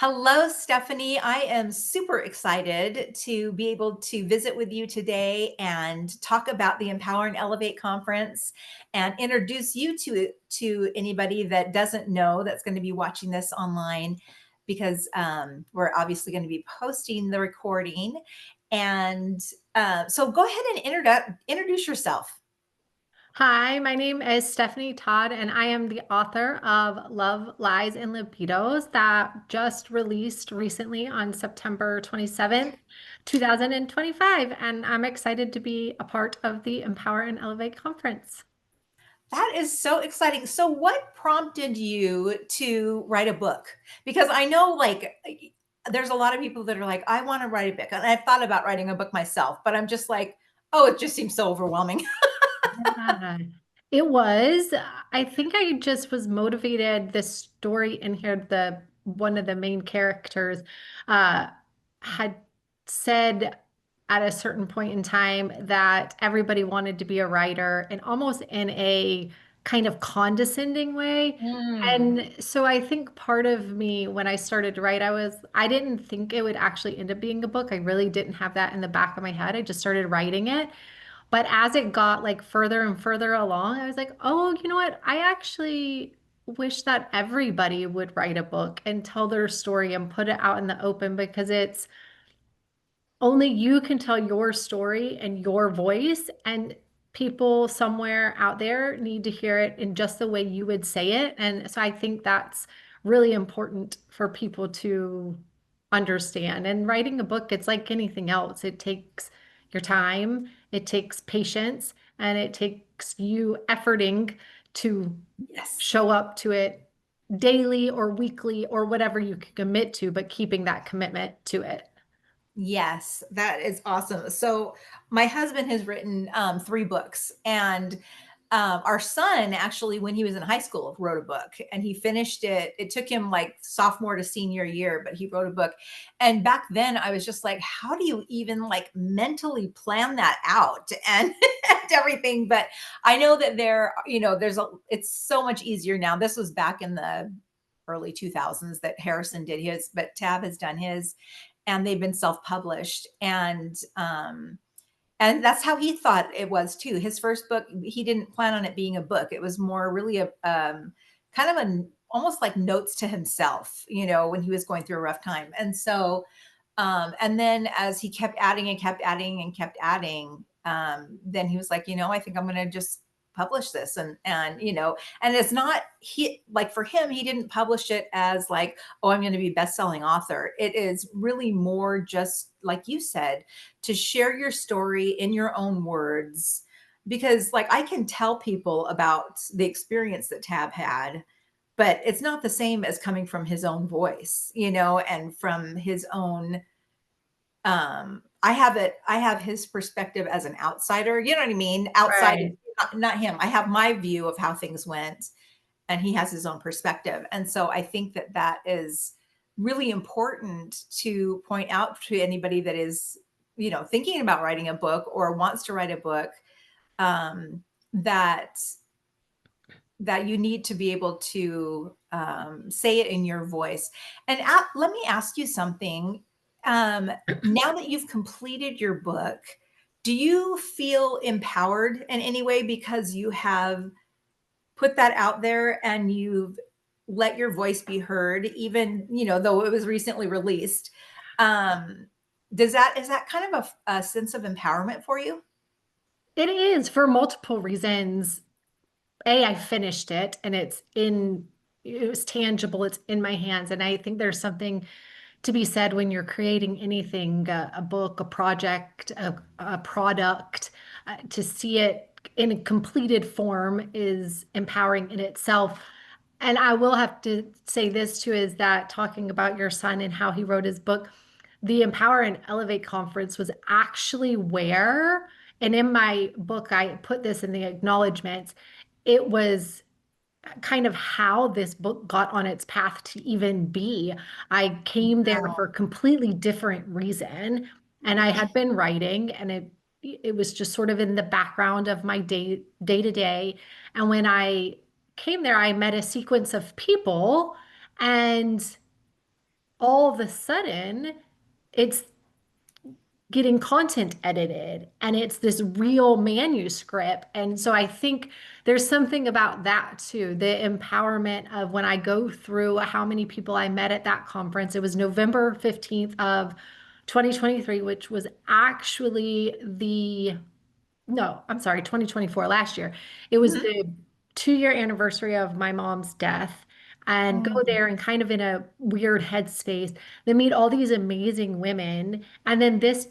Hello, Stephanie. I am super excited to be able to visit with you today and talk about the Empower and Elevate conference and introduce you to anybody that doesn't know that's going to be watching this online because we're obviously going to be posting the recording. And so go ahead and introduce yourself. Hi, my name is Stephanie Todd, and I am the author of Love, Lies, and Libidos that just released recently on September 27th, 2025. And I'm excited to be a part of the Empower and Elevate conference. That is so exciting. So what prompted you to write a book? Because I know there's a lot of people that are like, I want to write a book. And I've thought about writing a book myself, but I'm just like, oh, it just seems so overwhelming. Yeah, it was. I think I just was motivated. This story in here, the one of the main characters uh had said at a certain point in time that everybody wanted to be a writer and almost in a kind of condescending way. Mm, And so I think part of me when I started to write, I didn't think it would actually end up being a book. I really didn't have that in the back of my head. I just started writing it. But as it got like further and further along, I was like, oh, you know what? I actually wish that everybody would write a book and tell their story and put it out in the open because it's only you can tell your story and your voice, and people somewhere out there need to hear it in just the way you would say it. And so I think that's really important for people to understand. And writing a book, it's like anything else. It takes your time, it takes patience, and it takes you efforting to yes. show up to it daily or weekly or whatever you can commit to, but keeping that commitment to it. Yes, that is awesome. So my husband has written 3 books, and our son actually, when he was in high school, wrote a book, and he finished it. It took him like sophomore to senior year, but he wrote a book. And back then, I was just like, how do you even like mentally plan that out and, and everything? But I know that it's so much easier now. This was back in the early 2000s that Harrison did his, but Tab has done his, and they've been self-published. And that's how he thought it was too. His first book, he didn't plan on it being a book. It was more really a kind of a almost like notes to himself, when he was going through a rough time. And so and then as he kept adding and kept adding and kept adding, then he was like, I think I'm going to just publish this. And it's not, he like, for him, he didn't publish it as like, oh, I'm going to be a best-selling author. It is really more just like you said, to share your story in your own words, because like I can tell people about the experience that Tab had, but it's not the same as coming from his own voice, and from his own I have his perspective as an outsider, you know what I mean? Outside, Right. not him. I have my view of how things went, and he has his own perspective. And so I think that that is really important to point out to anybody that is, thinking about writing a book or wants to write a book, that you need to be able to say it in your voice. And let me ask you something. Now that you've completed your book, do you feel empowered in any way because you have put that out there and you've let your voice be heard, even though it was recently released? Um, is that kind of a sense of empowerment for you? It is for multiple reasons. I finished it and it was tangible, it's in my hands. And I think there's something to be said when you're creating anything, a book, a project, a product, to see it in a completed form is empowering in itself. And I will have to say this too, is that talking about your son and how he wrote his book, the Empower and Elevate conference was actually where, and in my book, I put this in the acknowledgments, it was kind of how this book got on its path to even be. I came there for a completely different reason, and I had been writing, and it was just sort of in the background of my day to day. And when I came there, I met a sequence of people, and all of a sudden, it's getting content edited and it's this real manuscript. And so I think there's something about that too, the empowerment of when I go through how many people I met at that conference. It was November 15th of 2023, which was actually the no, I'm sorry, 2024, last year. It was Mhm. the 2-year anniversary of my mom's death. And go Mm. there and kind of in a weird headspace, then meet all these amazing women, and then this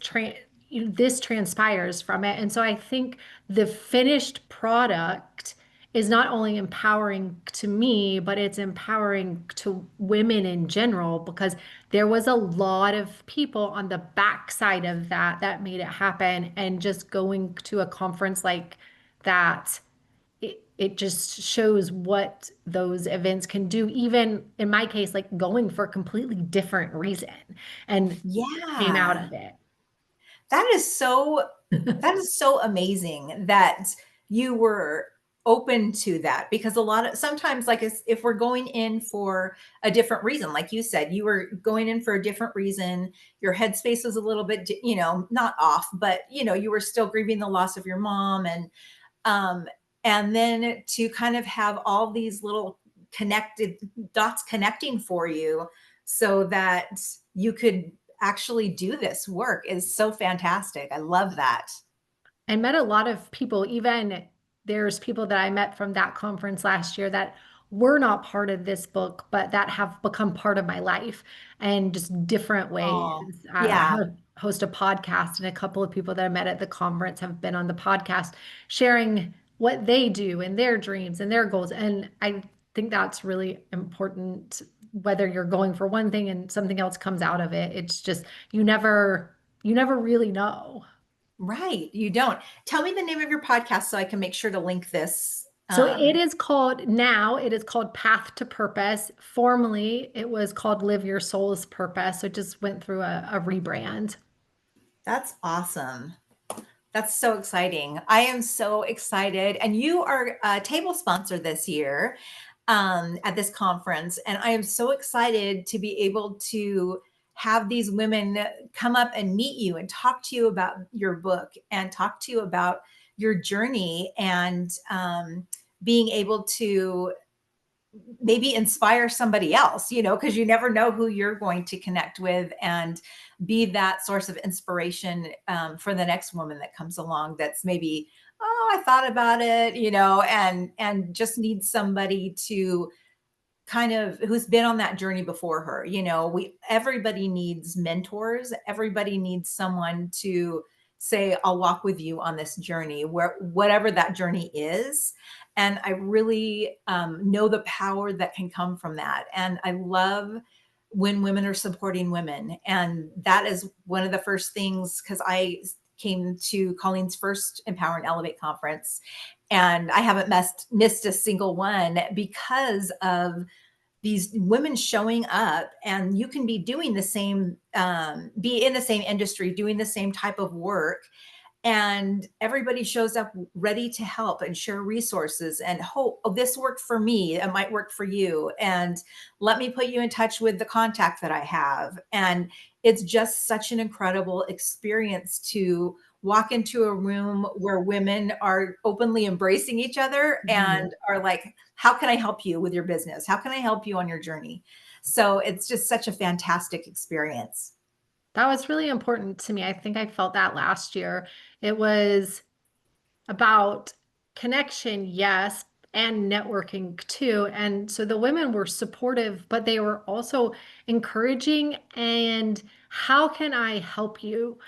transpires from it. And so I think the finished product is not only empowering to me, but it's empowering to women in general because there was a lot of people on the backside of that that made it happen. And just going to a conference like that, it just shows what those events can do, even in my case, like going for a completely different reason and came out Yeah. of it. That is so that is so amazing that you were open to that because a lot of sometimes like if we're going in for a different reason, like you said, you were going in for a different reason, your headspace was a little bit, not off, but you were still grieving the loss of your mom, um and then to kind of have all these little connected dots connecting for you so that you could actually do this work is so fantastic. I love that. I met a lot of people, even there's people that I met from that conference last year that were not part of this book, but that have become part of my life and just different ways. Oh, I yeah. host a podcast, and a couple of people that I met at the conference have been on the podcast sharing what they do and their dreams and their goals. And I think that's really important, whether you're going for one thing and something else comes out of it. It's just you never really know. Right. You don't. Tell me the name of your podcast so I can make sure to link this. So it is called Path to Purpose. Formerly, it was called Live Your Soul's Purpose. So it just went through a rebrand. That's awesome. That's so exciting. I am so excited. And you are a table sponsor this year at this conference. And I am so excited to be able to have these women come up and meet you and talk to you about your book and talk to you about your journey and being able to maybe inspire somebody else, because you never know who you're going to connect with and be that source of inspiration for the next woman that comes along that's maybe, oh, I thought about it, and just needs somebody to kind of who's been on that journey before her. We everybody needs mentors. Everybody needs someone to say, I'll walk with you on this journey, where whatever that journey is. And I really know the power that can come from that. And I love when women are supporting women. And that is one of the first things because I came to Colleen's first Empower and Elevate conference, and I haven't missed a single one because of these women showing up. And you can be doing the same, be in the same industry, doing the same type of work, and everybody shows up ready to help and share resources and hope, oh, this worked for me, it might work for you, and let me put you in touch with the contact that I have. And it's just such an incredible experience to walk into a room where women are openly embracing each other Mhm. and are like, how can I help you with your business, how can I help you on your journey? So it's just such a fantastic experience. That was really important to me. I think I felt that last year. It was about connection, yes, and networking too. And so the women were supportive, but they were also encouraging. And how can I help you?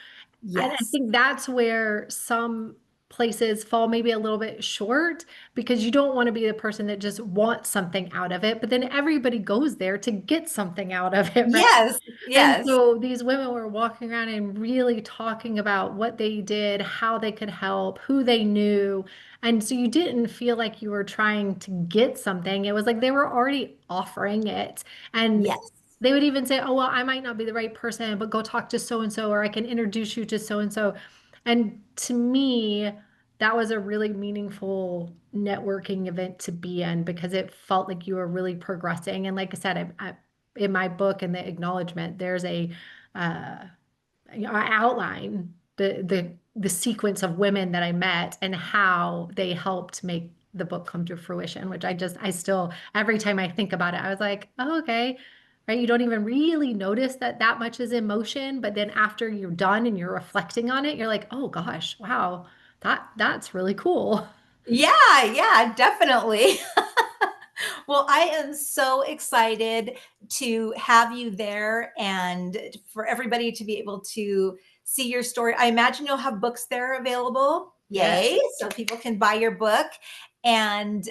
And I Yes. think that's where some places fall maybe a little bit short because you don't want to be the person that just wants something out of it, but then everybody goes there to get something out of it, right? Yes. And Yes. so these women were walking around and really talking about what they did, how they could help, who they knew. And so you didn't feel like you were trying to get something. It was like they were already offering it. And Yes. they would even say, oh, well, I might not be the right person, but go talk to so and so, or I can introduce you to so and so. And to me, that was a really meaningful networking event to be in because it felt like you were really progressing. And like I said, in my book in the acknowledgement, there's a uh, I outline the sequence of women that I met and how they helped make the book come to fruition, which I still every time I think about it, I was like, oh, okay. Right? You don't even really notice that that much is in motion, but then after you're done and you're reflecting on it, you're like, oh gosh, wow, that's really cool. Yeah, yeah, definitely. Well, I am so excited to have you there and for everybody to be able to see your story. I imagine you'll have books there available. Yay. Yes. So people can buy your book. And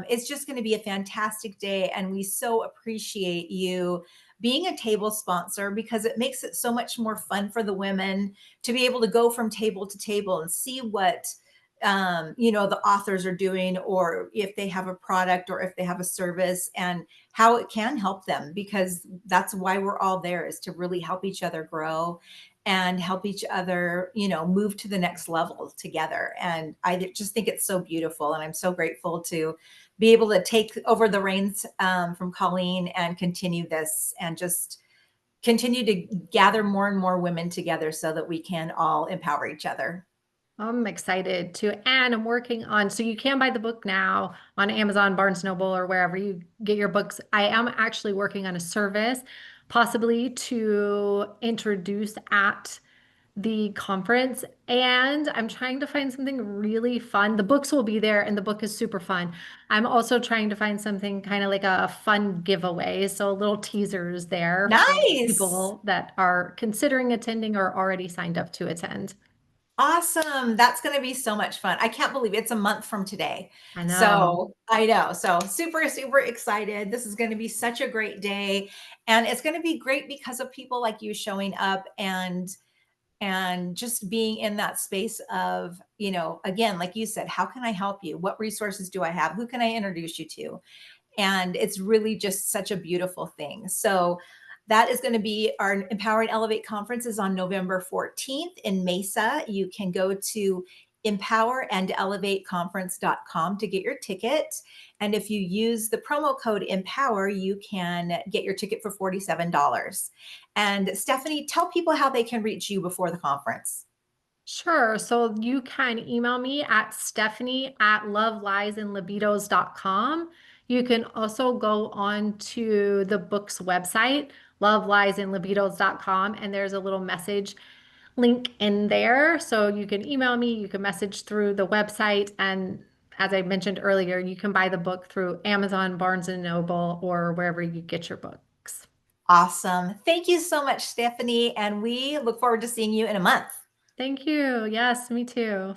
it's just going to be a fantastic day. And we so appreciate you being a table sponsor because it makes it so much more fun for the women to be able to go from table to table and see what the authors are doing, or if they have a product or if they have a service, and how it can help them, because that's why we're all there, is to really help each other grow and help each other, move to the next level together. And I just think it's so beautiful. And I'm so grateful to be able to take over the reins from Colleen and continue this and just continue to gather more and more women together so that we can all empower each other. I'm excited to, and I'm working on, so you can buy the book now on Amazon, Barnes Noble, or wherever you get your books. I am actually working on a service, possibly to introduce at the conference. And I'm trying to find something really fun. The books will be there, and the book is super fun. I'm also trying to find something kind of like a fun giveaway. So little teasers there for Nice. people that are considering attending or already signed up to attend. Awesome. That's going to be so much fun. I can't believe it's a month from today. I know. So I know. So super, super excited. This is going to be such a great day. And it's going to be great because of people like you showing up and just being in that space of, again, like you said, how can I help you? What resources do I have? Who can I introduce you to? And it's really just such a beautiful thing. So that is going to be our Empower and Elevate conference is on November 14th in Mesa. You can go to empowerandelevateconference.com to get your ticket. And if you use the promo code EMPOWER, you can get your ticket for $47. And Stephanie, tell people how they can reach you before the conference. Sure. So you can email me at stephanie@loveliesinlibidos.com. You can also go on to the book's website, loveliesinlibidos.com, and there's a little message link in there. So you can email me, you can message through the website, and as I mentioned earlier, you can buy the book through Amazon, Barnes and Noble, or wherever you get your books. Awesome. Thank you so much, Stephanie. And we look forward to seeing you in a month. Thank you. Yes, me too.